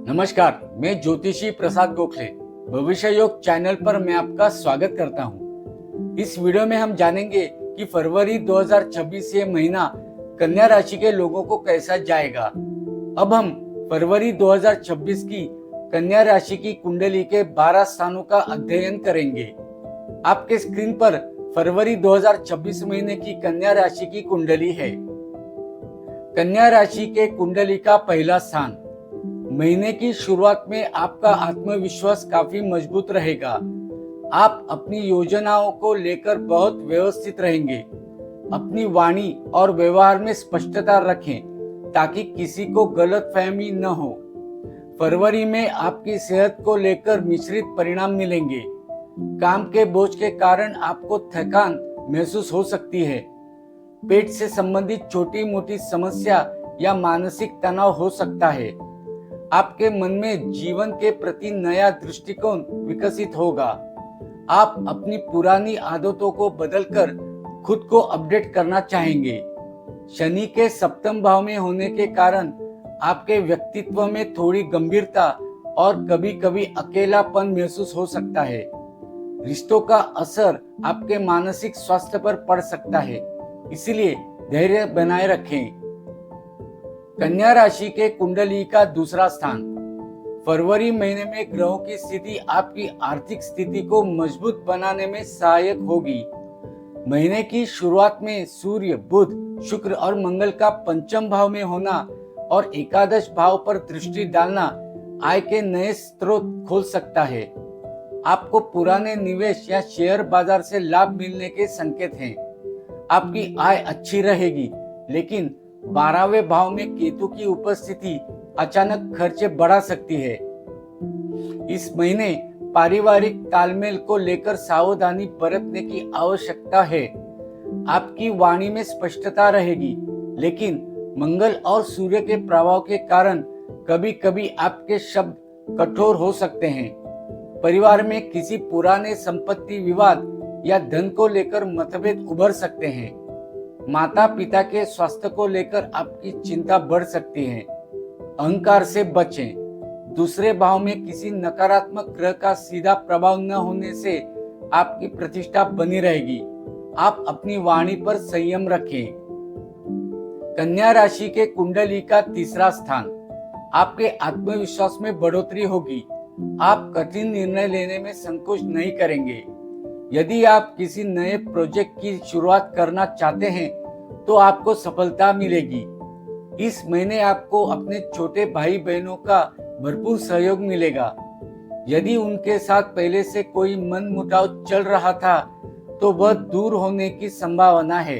नमस्कार, मैं ज्योतिषी प्रसाद गोखले भविष्य योग चैनल पर मैं आपका स्वागत करता हूं। इस वीडियो में हम जानेंगे कि फरवरी 2026 ये महीना कन्या राशि के लोगों को कैसा जाएगा। अब हम फरवरी 2026 की कन्या राशि की कुंडली के 12 स्थानों का अध्ययन करेंगे। आपके स्क्रीन पर फरवरी 2026 महीने की कन्या राशि की कुंडली है। कन्या राशि के कुंडली का पहला स्थान। महीने की शुरुआत में आपका आत्मविश्वास काफी मजबूत रहेगा। आप अपनी योजनाओं को लेकर बहुत व्यवस्थित रहेंगे। अपनी वाणी और व्यवहार में स्पष्टता रखें ताकि किसी को गलतफहमी न हो। फरवरी में आपकी सेहत को लेकर मिश्रित परिणाम मिलेंगे। काम के बोझ के कारण आपको थकान महसूस हो सकती है। पेट से संबंधित छोटी मोटी समस्या या मानसिक तनाव हो सकता है। आपके मन में जीवन के प्रति नया दृष्टिकोण विकसित होगा। आप अपनी पुरानी आदतों को बदलकर खुद को अपडेट करना चाहेंगे। शनि के सप्तम भाव में होने के कारण आपके व्यक्तित्व में थोड़ी गंभीरता और कभी कभी अकेलापन महसूस हो सकता है। रिश्तों का असर आपके मानसिक स्वास्थ्य पर पड़ सकता है, इसलिए धैर्य बनाए रखें। कन्या राशि के कुंडली का दूसरा स्थान। फरवरी महीने में ग्रहों की स्थिति आपकी आर्थिक स्थिति को मजबूत बनाने में सहायक होगी। महीने की शुरुआत में सूर्य, बुध, शुक्र और मंगल का पंचम भाव में होना और एकादश भाव पर दृष्टि डालना आय के नए स्रोत खोल सकता है। आपको पुराने निवेश या शेयर बाजार से लाभ मिलने के संकेत हैं। आपकी आय अच्छी रहेगी, लेकिन 12वें भाव में केतु की उपस्थिति अचानक खर्चे बढ़ा सकती है। इस महीने पारिवारिक तालमेल को लेकर सावधानी बरतने की आवश्यकता है। आपकी वाणी में स्पष्टता रहेगी, लेकिन मंगल और सूर्य के प्रभाव के कारण कभी कभी आपके शब्द कठोर हो सकते हैं। परिवार में किसी पुराने संपत्ति विवाद या धन को लेकर मतभेद उभर सकते हैं। माता पिता के स्वास्थ्य को लेकर आपकी चिंता बढ़ सकती है। अहंकार से बचें। दूसरे भाव में किसी नकारात्मक ग्रह का सीधा प्रभाव न होने से आपकी प्रतिष्ठा बनी रहेगी। आप अपनी वाणी पर संयम रखें। कन्या राशि के कुंडली का तीसरा स्थान। आपके आत्मविश्वास में बढ़ोतरी होगी। आप कठिन निर्णय लेने में संकोच नहीं करेंगे। यदि आप किसी नए प्रोजेक्ट की शुरुआत करना चाहते हैं तो आपको सफलता मिलेगी। इस महीने आपको अपने छोटे भाई बहनों का भरपूर सहयोग मिलेगा। यदि उनके साथ पहले से कोई मनमुटाव चल रहा था तो वह दूर होने की संभावना है।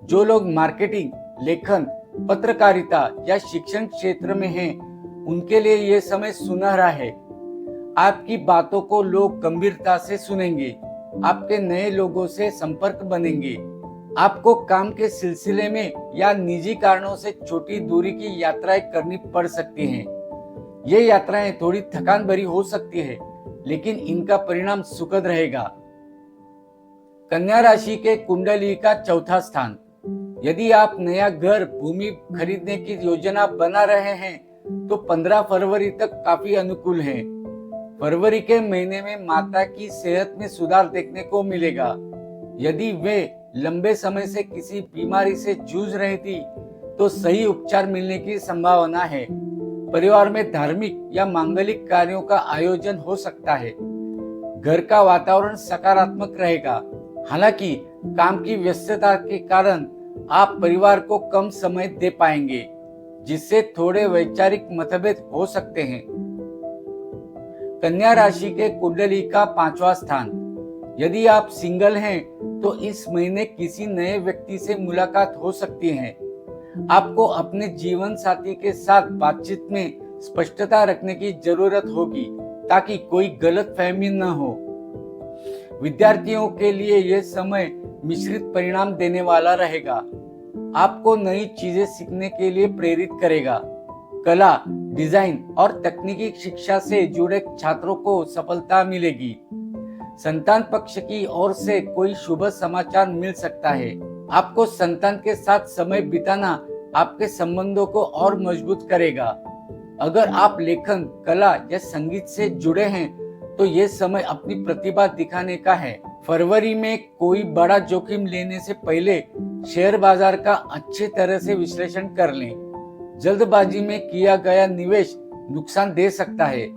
जो लोग मार्केटिंग, लेखन, पत्रकारिता या शिक्षण क्षेत्र में हैं, उनके लिए यह समय सुनहरा है। आपकी बातों को लोग गंभीरता से सुनेंगे। आपके नए लोगों से संपर्क बनेंगे। आपको काम के सिलसिले में या निजी कारणों से छोटी दूरी की यात्राएं करनी पड़ सकती हैं। ये यात्राएं थोड़ी थकान भरी हो सकती है, लेकिन इनका परिणाम सुखद रहेगा। कन्या राशि के कुंडली का चौथा स्थान। यदि आप नया घर, भूमि खरीदने की योजना बना रहे हैं तो 15 फरवरी तक काफी अनुकूल है। फरवरी के महीने में माता की सेहत में सुधार देखने को मिलेगा। यदि वे लंबे समय से किसी बीमारी से जूझ रही थी तो सही उपचार मिलने की संभावना है। परिवार में धार्मिक या मांगलिक कार्यों का आयोजन हो सकता है। घर का वातावरण सकारात्मक रहेगा। हालांकि काम की व्यस्तता के कारण आप परिवार को कम समय दे पाएंगे, जिससे थोड़े वैचारिक मतभेद हो सकते हैं। कन्या राशि के कुंडली का पांचवा स्थान। यदि आप सिंगल हैं तो इस महीने किसी नए व्यक्ति से मुलाकात हो सकती है। आपको अपने जीवन साथी के साथ बातचीत में स्पष्टता रखने की जरूरत होगी ताकि कोई गलतफहमी न हो। विद्यार्थियों के लिए यह समय मिश्रित परिणाम देने वाला रहेगा। आपको नई चीजें सीखने के लिए प्रेरित करेगा। कला, डिजाइन और तकनीकी शिक्षा से जुड़े छात्रों को सफलता मिलेगी। संतान पक्ष की ओर से कोई शुभ समाचार मिल सकता है। आपको संतान के साथ समय बिताना आपके संबंधों को और मजबूत करेगा। अगर आप लेखन, कला या संगीत से जुड़े हैं तो ये समय अपनी प्रतिभा दिखाने का है। फरवरी में कोई बड़ा जोखिम लेने से पहले शेयर बाजार का अच्छी तरह से विश्लेषण कर लें। जल्दबाजी में किया गया निवेश नुकसान दे सकता है।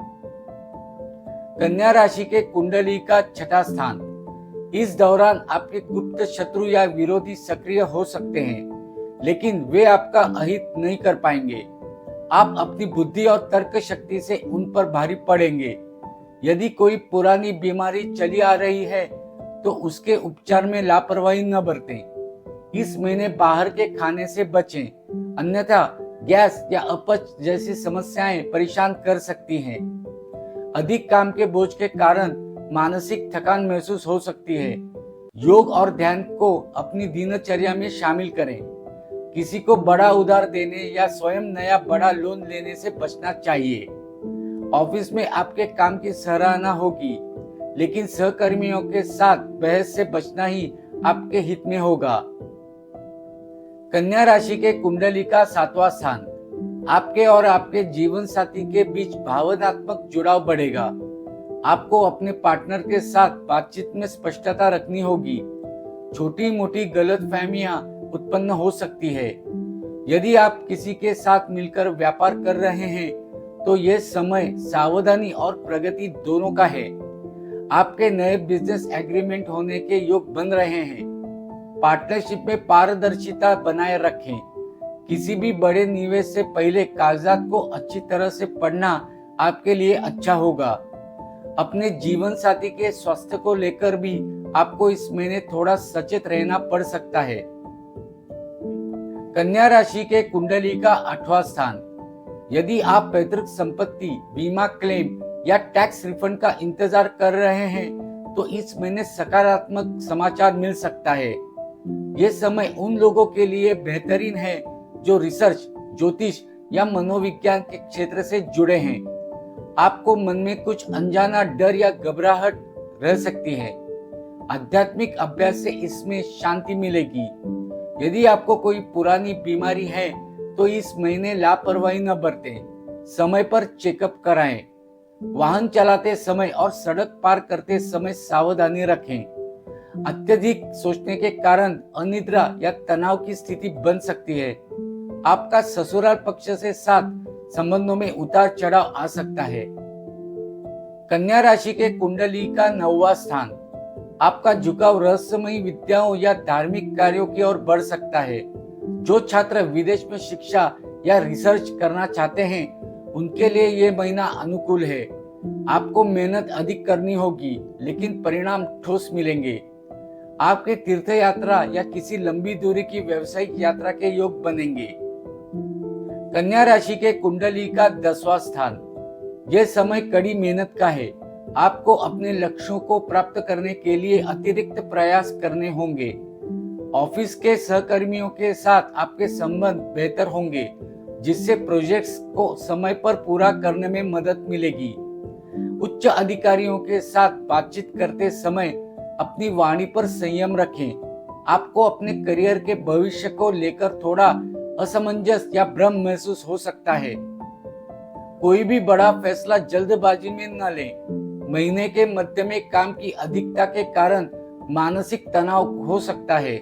कन्या राशि के कुंडली का छठा स्थान। इस दौरान आपके गुप्त शत्रु या विरोधी सक्रिय हो सकते हैं, लेकिन वे आपका अहित नहीं कर पाएंगे। आप अपनी बुद्धि और तर्क शक्ति से उन पर भारी पड़ेंगे। यदि कोई पुरानी बीमारी चली आ रही है तो उसके उपचार में लापरवाही न बरतें। इस महीने बाहर के खाने से बचें, अन्यथा गैस या अपच जैसी समस्याएं परेशान कर सकती हैं। अधिक काम के बोझ के कारण मानसिक थकान महसूस हो सकती है। योग और ध्यान को अपनी दिनचर्या में शामिल करें। किसी को बड़ा उधार देने या स्वयं नया बड़ा लोन लेने से बचना चाहिए। ऑफिस में आपके काम की सराहना होगी, लेकिन सहकर्मियों के साथ बहस से बचना ही आपके हित में होगा। कन्या राशि के कुंडली का सातवां स्थान। आपके और आपके जीवन साथी के बीच भावनात्मक जुड़ाव बढ़ेगा। आपको अपने पार्टनर के साथ बातचीत में स्पष्टता रखनी होगी। छोटी मोटी गलतफहमियां उत्पन्न हो सकती है। यदि आप किसी के साथ मिलकर व्यापार कर रहे हैं तो यह समय सावधानी और प्रगति दोनों का है। आपके नए बिजनेस एग्रीमेंट होने के योग बन रहे हैं। पार्टनरशिप में पारदर्शिता बनाए रखें। किसी भी बड़े निवेश से पहले कागजात को अच्छी तरह से पढ़ना आपके लिए अच्छा होगा। अपने जीवन साथी के स्वास्थ्य को लेकर भी आपको इस महीने थोड़ा सचेत रहना पड़ सकता है। कन्या राशि के कुंडली का आठवां स्थान। यदि आप पैतृक संपत्ति, बीमा क्लेम या टैक्स रिफंड का इंतजार कर रहे हैं तो इस महीने सकारात्मक समाचार मिल सकता है। यह समय उन लोगों के लिए बेहतरीन है जो रिसर्च, ज्योतिष या मनोविज्ञान के क्षेत्र से जुड़े हैं। आपको मन में कुछ अनजाना डर या घबराहट रह सकती है। आध्यात्मिक अभ्यास से इसमें शांति मिलेगी। यदि आपको कोई पुरानी बीमारी है तो इस महीने लापरवाही न बरतें। समय पर चेकअप कराएं। वाहन चलाते समय और सड़क पार करते समय सावधानी रखें। अत्यधिक सोचने के कारण अनिद्रा या तनाव की स्थिति बन सकती है। आपका ससुराल पक्ष से साथ संबंधों में उतार चढ़ाव आ सकता है। कन्या राशि के कुंडली का नौवां स्थान। आपका झुकाव रहस्यमयी विद्याओं या धार्मिक कार्यों की ओर बढ़ सकता है। जो छात्र विदेश में शिक्षा या रिसर्च करना चाहते हैं उनके लिए ये महीना अनुकूल है। आपको मेहनत अधिक करनी होगी, लेकिन परिणाम ठोस मिलेंगे। आपके तीर्थ यात्रा या किसी लंबी दूरी की व्यावसायिक यात्रा के योग बनेंगे। कन्या राशि के कुंडली का 10वां स्थान। यह समय कड़ी मेहनत का है। आपको अपने लक्ष्यों को प्राप्त करने के लिए अतिरिक्त प्रयास करने होंगे। ऑफिस के सहकर्मियों के साथ आपके संबंध बेहतर होंगे, जिससे प्रोजेक्ट्स को समय पर पूरा करने में मदद मिलेगी। उच्च अधिकारियों के साथ बातचीत करते समय अपनी वाणी पर संयम रखें। आपको अपने करियर के भविष्य को लेकर थोड़ा असमंजस या भ्रम महसूस हो सकता है। कोई भी बड़ा फैसला जल्दबाजी में न लें। महीने के मध्य में काम की अधिकता के कारण मानसिक तनाव हो सकता है।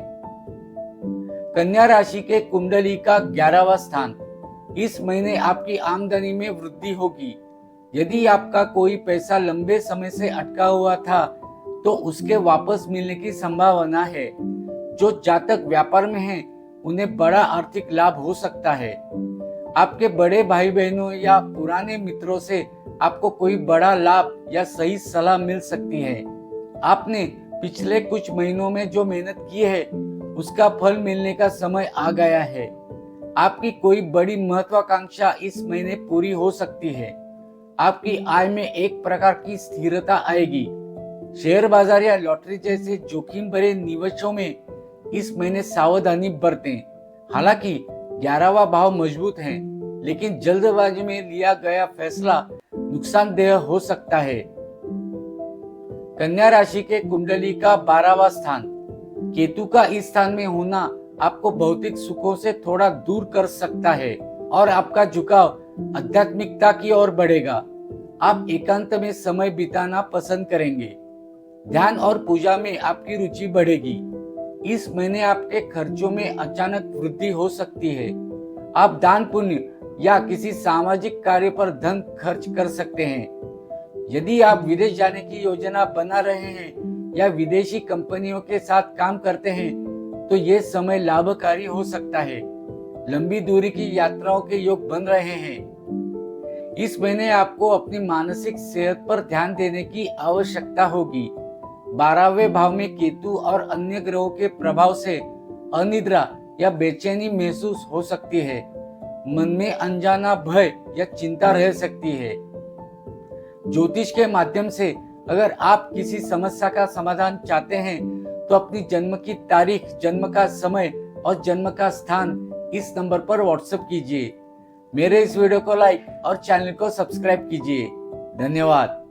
कन्या राशि के कुंडली का 11वां स्थान। इस महीने आपकी आमदनी में वृद्धि होगी। यदि आपका कोई पैसा लंबे समय से अटका हुआ था तो उसके वापस मिलने की संभावना है। जो जातक व्यापार में हैं, उन्हें बड़ा आर्थिक लाभ हो सकता है। आपके बड़े भाई बहनों या पुराने मित्रों से आपको कोई बड़ा लाभ या सही सलाह मिल सकती है। आपने पिछले कुछ महीनों में जो मेहनत की है उसका फल मिलने का समय आ गया है। आपकी कोई बड़ी महत्वाकांक्षा इस महीने पूरी हो सकती है। आपकी आय में एक प्रकार की स्थिरता आएगी। शेयर बाजार या लॉटरी जैसे जोखिम भरे निवेशों में इस महीने सावधानी बरतें। हालांकि 11वां भाव मजबूत है, लेकिन जल्दबाजी में लिया गया फैसला नुकसानदेह हो सकता है। कन्या राशि के कुंडली का 12वां स्थान। केतु का इस स्थान में होना आपको भौतिक सुखों से थोड़ा दूर कर सकता है और आपका झुकाव आध्यात्मिकता की ओर बढ़ेगा। आप एकांत में समय बिताना पसंद करेंगे। ध्यान और पूजा में आपकी रुचि बढ़ेगी। इस महीने आपके खर्चों में अचानक वृद्धि हो सकती है। आप दान पुण्य या किसी सामाजिक कार्य पर धन खर्च कर सकते हैं। यदि आप विदेश जाने की योजना बना रहे हैं या विदेशी कंपनियों के साथ काम करते हैं तो ये समय लाभकारी हो सकता है। लंबी दूरी की यात्राओं के योग बन रहे हैं। इस महीने आपको अपनी मानसिक सेहत पर ध्यान देने की आवश्यकता होगी। 12वें भाव में केतु और अन्य ग्रहों के प्रभाव से अनिद्रा या बेचैनी महसूस हो सकती है। मन में अनजाना भय या चिंता रह सकती है। ज्योतिष के माध्यम से अगर आप किसी समस्या का समाधान चाहते हैं तो अपनी जन्म की तारीख, जन्म का समय और जन्म का स्थान इस नंबर पर व्हाट्सएप कीजिए। मेरे इस वीडियो को लाइक और चैनल को सब्सक्राइब कीजिए। धन्यवाद।